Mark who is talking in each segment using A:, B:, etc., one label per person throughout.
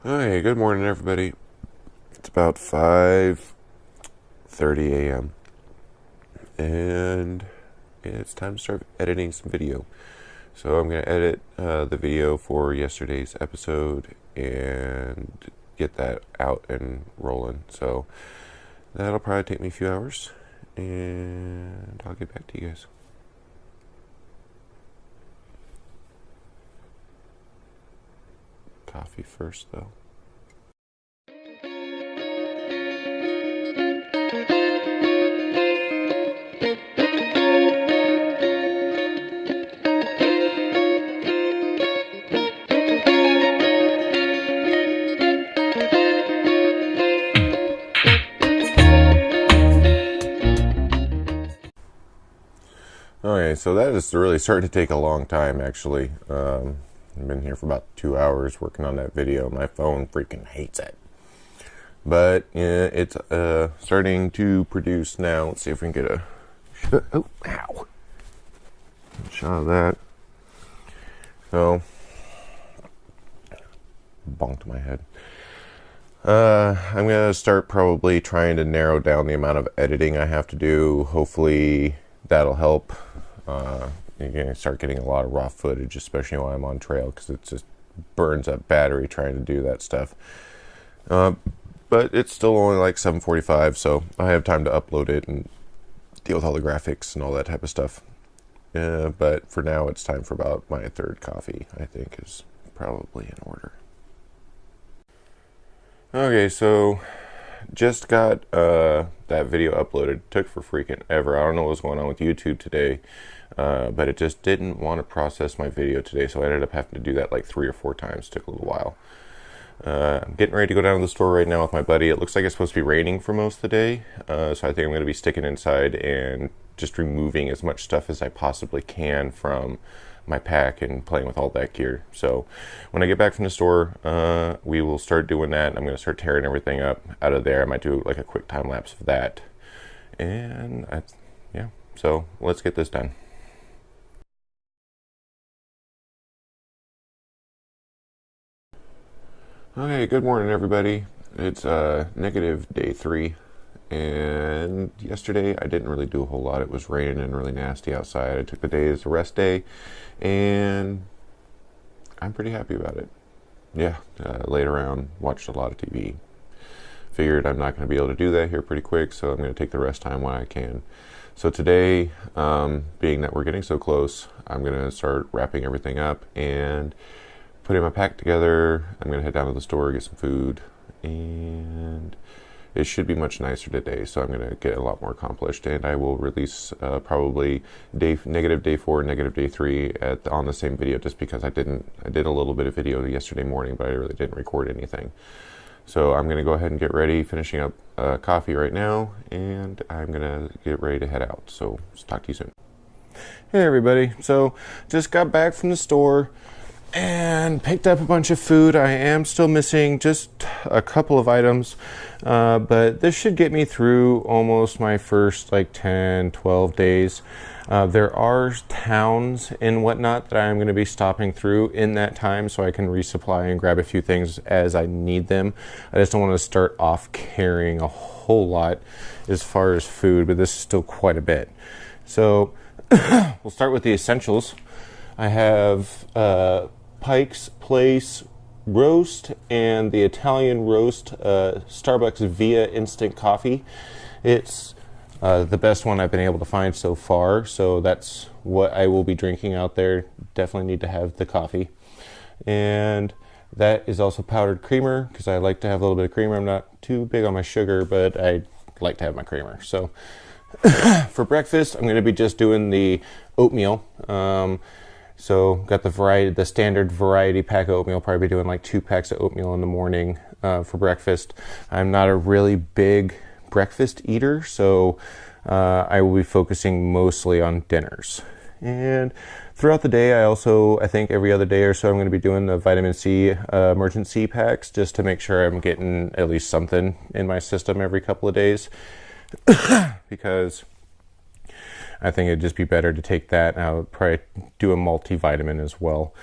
A: Hi, good morning, everybody. It's about 5:30 a.m. and it's time to start editing some video. So I'm going to edit the video for yesterday's episode and get that out and rolling. So that'll probably take me a few hours, and I'll get back to you guys. Coffee first, though. Okay, so that is really starting to take a long time, actually. I've been here for about 2 hours working on that video. My phone freaking hates it. But yeah, it's starting to produce now. Let's see if we can get a shot of that. So, bonked my head. I'm going to start probably trying to narrow down the amount of editing I have to do. Hopefully that'll help. You're going to start getting a lot of raw footage, especially while I'm on trail, because it just burns up battery trying to do that stuff. But it's still only like 7:45, so I have time to upload it and deal with all the graphics and all that type of stuff. But for now, it's time for about my third coffee, I think, is probably in order. Okay, so just got that video uploaded. Took for freaking ever. I don't know what's going on with YouTube today, but it just didn't want to process my video today, so I ended up having to do that like 3 or 4 times. Took a little while. I'm getting ready to go down to the store right now with my buddy. It looks like it's supposed to be raining for most of the day, so I think I'm going to be sticking inside and just removing as much stuff as I possibly can from my pack and playing with all that gear. So when I get back from the store, we will start doing that. I'm going to start tearing everything up out of there. I might do like a quick time lapse of that. And yeah, so let's get this done. Okay, good morning, everybody. It's negative day 3, and yesterday I didn't really do a whole lot. It was raining and really nasty outside. I took the day as a rest day, and I'm pretty happy about it. Yeah, laid around, watched a lot of TV. Figured I'm not going to be able to do that here pretty quick, so I'm going to take the rest time when I can. So today, being that we're getting so close, I'm going to start wrapping everything up and putting my pack together. I'm going to head down to the store, get some food, and it should be much nicer today, so I'm going to get a lot more accomplished, and I will release probably negative day 4, negative day 3 on the same video, just because I did a little bit of video yesterday morning, but I really didn't record anything. So I'm going to go ahead and get ready, finishing up coffee right now, and I'm going to get ready to head out. So talk to you soon. Hey everybody, so just got back from the store and picked up a bunch of food. I am still missing just a couple of items, but this should get me through almost my first like 10-12 days. There are towns and whatnot that I'm going to be stopping through in that time, so I can resupply and grab a few things as I need them. I just don't want to start off carrying a whole lot as far as food, but this is still quite a bit. So we'll start with the essentials. I have Pike's Place roast and the Italian roast Starbucks Via instant coffee. It's the best one I've been able to find so far, so that's what I will be drinking out there. Definitely need to have the coffee. And that is also powdered creamer, because I like to have a little bit of creamer. I'm not too big on my sugar, but I like to have my creamer. So for breakfast, I'm going to be just doing the oatmeal. So got the standard variety pack of oatmeal. Probably be doing like 2 packs of oatmeal in the morning for breakfast. I'm not a really big breakfast eater, so I will be focusing mostly on dinners. And throughout the day, I think every other day or so, I'm going to be doing the vitamin C emergency packs, just to make sure I'm getting at least something in my system every couple of days. Because I think it'd just be better to take that. I would probably do a multivitamin as well.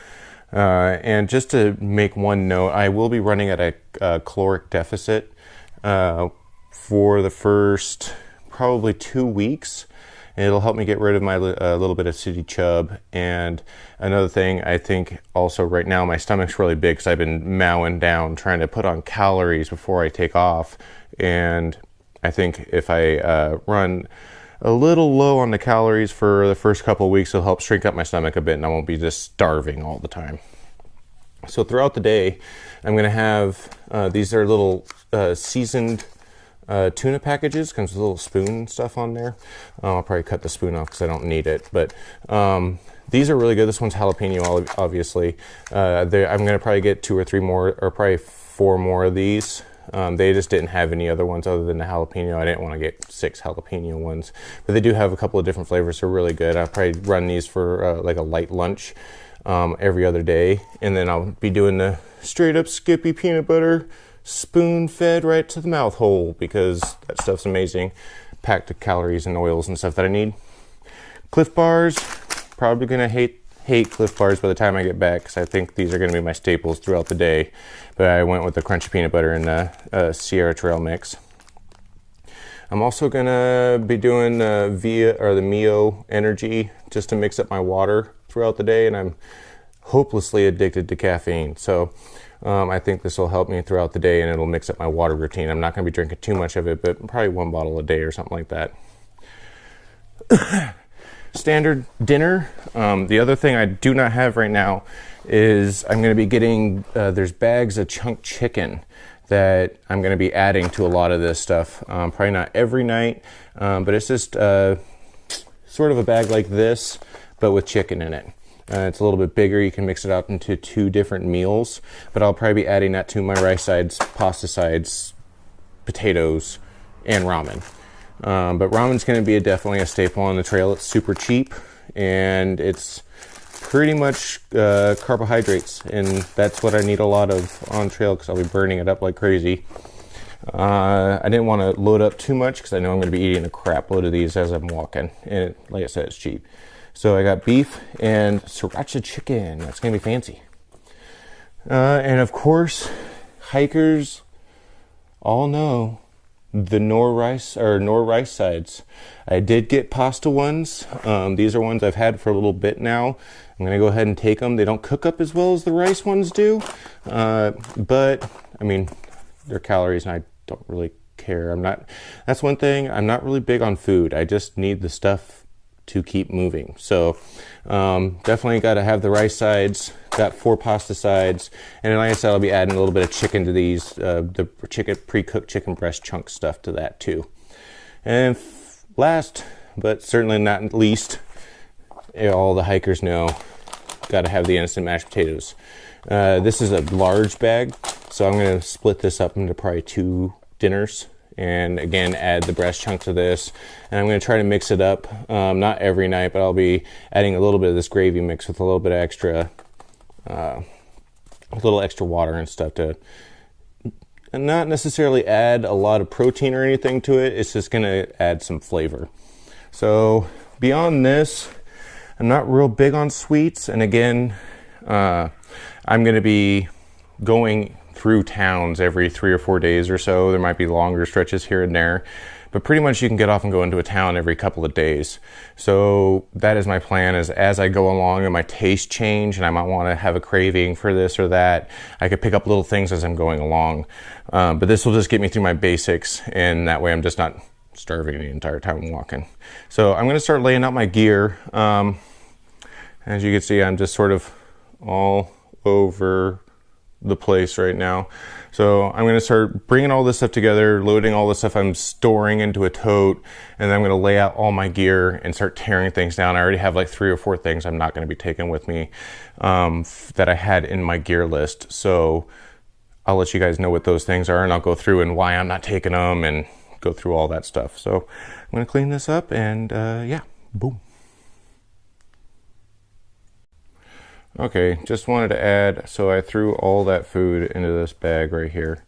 B: And just to make one note, I will be running at a caloric deficit for the first probably 2 weeks. It'll help me get rid of my little bit of city chub. And another thing, I think also right now my stomach's really big because I've been mowing down trying to put on calories before I take off. And I think if I run a little low on the calories for the first couple of weeks, it'll help shrink up my stomach a bit and I won't be just starving all the time. So throughout the day, I'm going to have, these are little seasoned tuna packages. Comes with a little spoon and stuff on there. I'll probably cut the spoon off because I don't need it. But these are really good. This one's jalapeno, obviously. I'm going to probably get 2 or 3 more, or probably 4 more of these. They just didn't have any other ones other than the jalapeno. I didn't want to get 6 jalapeno ones. But they do have a couple of different flavors. They're really good. I'll probably run these for like a light lunch every other day. And then I'll be doing the straight up Skippy peanut butter, spoon fed right to the mouth hole, because that stuff's amazing, packed with calories and oils and stuff that I need. Cliff Bars, probably gonna hate Cliff Bars by the time I get back, because I think these are gonna be my staples throughout the day. But I went with the crunchy peanut butter and the Sierra Trail mix. I'm also gonna be doing the Mio Energy just to mix up my water throughout the day, and I'm hopelessly addicted to caffeine. So I think this will help me throughout the day and it'll mix up my water routine. I'm not going to be drinking too much of it, but probably 1 bottle a day or something like that. Standard dinner. The other thing I do not have right now is I'm going to be getting, there's bags of chunk chicken that I'm going to be adding to a lot of this stuff. Probably not every night, but it's just sort of a bag like this, but with chicken in it. It's a little bit bigger. You can mix it up into 2 different meals, but I'll probably be adding that to my rice sides, pasta sides, potatoes, and ramen. But ramen's going to be definitely a staple on the trail. It's super cheap, and it's pretty much carbohydrates, and that's what I need a lot of on trail because I'll be burning it up like crazy. I didn't want to load up too much because I know I'm going to be eating a crap load of these as I'm walking, and like I said, it's cheap. So I got beef and sriracha chicken. That's going to be fancy. And of course, hikers all know the nor rice sides. I did get pasta ones. These are ones I've had for a little bit now. I'm going to go ahead and take them. They don't cook up as well as the rice ones do. But, I mean, they're calories and I don't really care. That's one thing. I'm not really big on food. I just need the stuff to keep moving. So definitely got to have the rice sides, got 4 pasta sides, and like I said, I'll be adding a little bit of chicken to these, the pre-cooked chicken breast chunk stuff to that too. And last, but certainly not least, all the hikers know, got to have the instant mashed potatoes. This is a large bag, so I'm going to split this up into probably 2 dinners. And again, add the breast chunk to this, and I'm going to try to mix it up, not every night, but I'll be adding a little bit of this gravy mix with a little bit of extra water and stuff to not necessarily add a lot of protein or anything to it. It's just going to add some flavor. So beyond this, I'm not real big on sweets, and again, I'm going to be going through towns every 3 or 4 days or so. There might be longer stretches here and there, but pretty much you can get off and go into a town every couple of days. So that is my plan, is as I go along and my taste change and I might want to have a craving for this or that, I could pick up little things as I'm going along. But this will just get me through my basics, and that way I'm just not starving the entire time I'm walking. So I'm going to start laying out my gear. As you can see, I'm just sort of all over the place right now. So I'm going to start bringing all this stuff together, loading all the stuff I'm storing into a tote, and then I'm going to lay out all my gear and start tearing things down. I already have like 3 or 4 things I'm not going to be taking with me that I had in my gear list. So I'll let you guys know what those things are, and I'll go through and why I'm not taking them and go through all that stuff. So I'm going to clean this up, and yeah, boom. Okay, just wanted to add, so I threw all that food into this bag right here,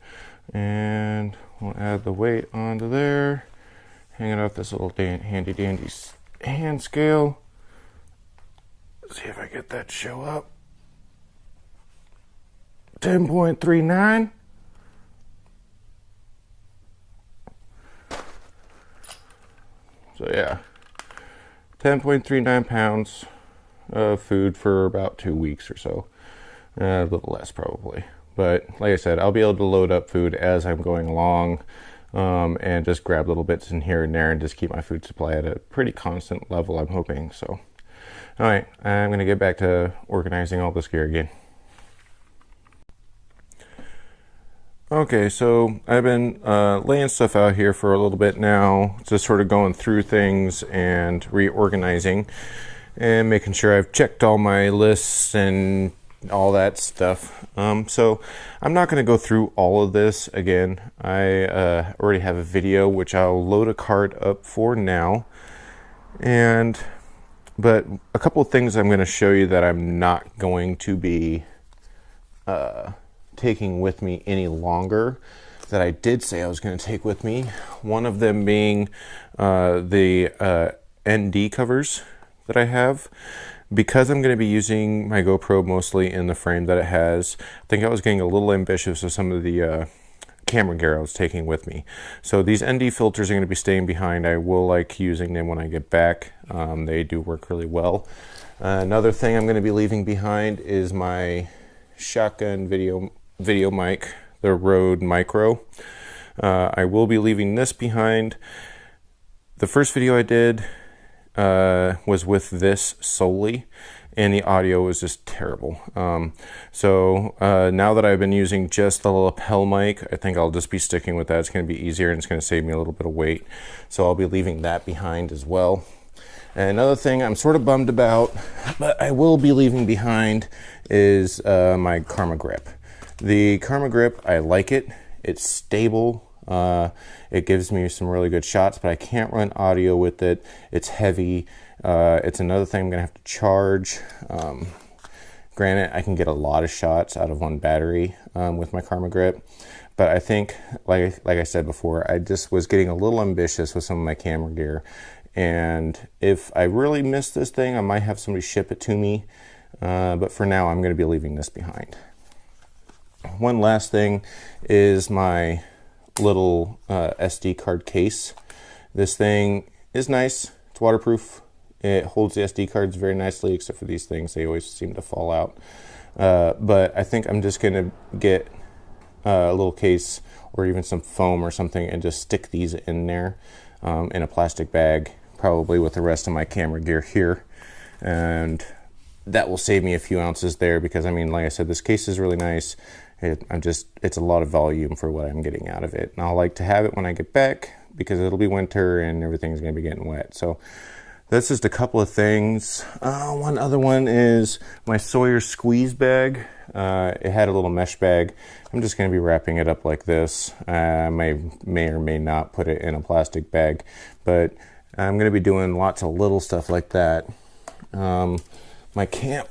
B: and we'll add the weight onto there, hanging off this little handy dandy hand scale. Let's see if I get that to show up. 10.39. So yeah, 10.39 pounds of food for about 2 weeks or so. A little less probably. But like I said, I'll be able to load up food as I'm going along, and just grab little bits in here and there and just keep my food supply at a pretty constant level, I'm hoping. So, all right, I'm going to get back to organizing all this gear again. Okay, so I've been laying stuff out here for a little bit now, just sort of going through things and reorganizing and making sure I've checked all my lists and all that stuff. So I'm not going to go through all of this again. I already have a video which I'll load a card up for now, but a couple of things I'm going to show you that I'm not going to be taking with me any longer, that I did say I was going to take with me. One of them being the ND covers that I have. Because I'm going to be using my GoPro mostly in the frame that it has, I think I was getting a little ambitious with some of the camera gear I was taking with me. So these ND filters are going to be staying behind. I will like using them when I get back. They do work really well. Another thing I'm going to be leaving behind is my shotgun video mic, the Rode Micro. I will be leaving this behind. The first video I did was with this solely, and the audio was just terrible. So now that I've been using just the lapel mic, I think I'll just be sticking with that. It's going to be easier and it's going to save me a little bit of weight. So I'll be leaving that behind as well. And another thing I'm sort of bummed about, but I will be leaving behind, is my Karma Grip. The Karma Grip, I like it. It's stable. It gives me some really good shots, but I can't run audio with it. It's heavy. It's another thing I'm going to have to charge. Granted, I can get a lot of shots out of one battery with my Karma Grip, but I think, like I said before, I just was getting a little ambitious with some of my camera gear. And if I really miss this thing, I might have somebody ship it to me. But for now, I'm going to be leaving this behind. One last thing is my little SD card case. This thing is nice. It's waterproof. It holds the SD cards very nicely, except for these things. They always seem to fall out. But I think I'm just going to get a little case or even some foam or something and just stick these in there in a plastic bag, probably with the rest of my camera gear here. And that will save me a few ounces there because, I mean, like I said, this case is really nice. It's a lot of volume for what I'm getting out of it. And I'll like to have it when I get back because it'll be winter and everything's going to be getting wet. So that's just a couple of things. One other one is my Sawyer squeeze bag. It had a little mesh bag. I'm just going to be wrapping it up like this. I may or may not put it in a plastic bag, but I'm going to be doing lots of little stuff like that. My camp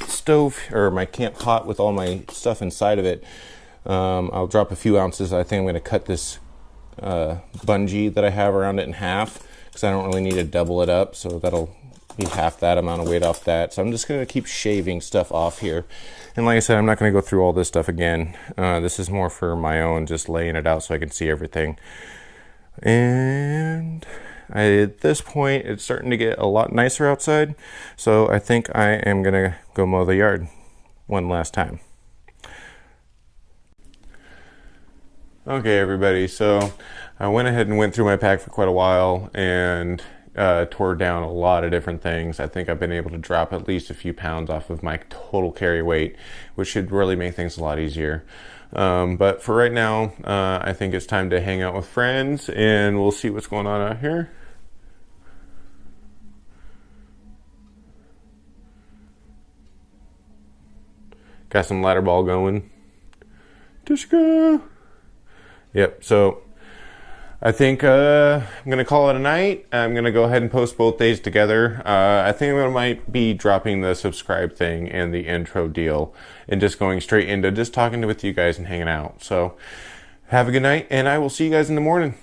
B: stove, or my camp pot with all my stuff inside of it, I'll drop a few ounces. I think I'm going to cut this bungee that I have around it in half because I don't really need to double it up, so that'll be half that amount of weight off that. So I'm just going to keep shaving stuff off here. And like I said, I'm not going to go through all this stuff again. This is more for my own, just laying it out so I can see everything. And at this point, it's starting to get a lot nicer outside, so I think I am going to go mow the yard one last time. Okay, everybody, so I went ahead and went through my pack for quite a while and tore down a lot of different things. I think I've been able to drop at least a few pounds off of my total carry weight, which should really make things a lot easier. But for right now, I think it's time to hang out with friends and we'll see what's going on out here. Got some ladder ball going. Tishka! Yep, so I think I'm going to call it a night. I'm going to go ahead and post both days together. I think I might be dropping the subscribe thing and the intro deal and just going straight into just talking with you guys and hanging out. So have a good night, and I will see you guys in the morning.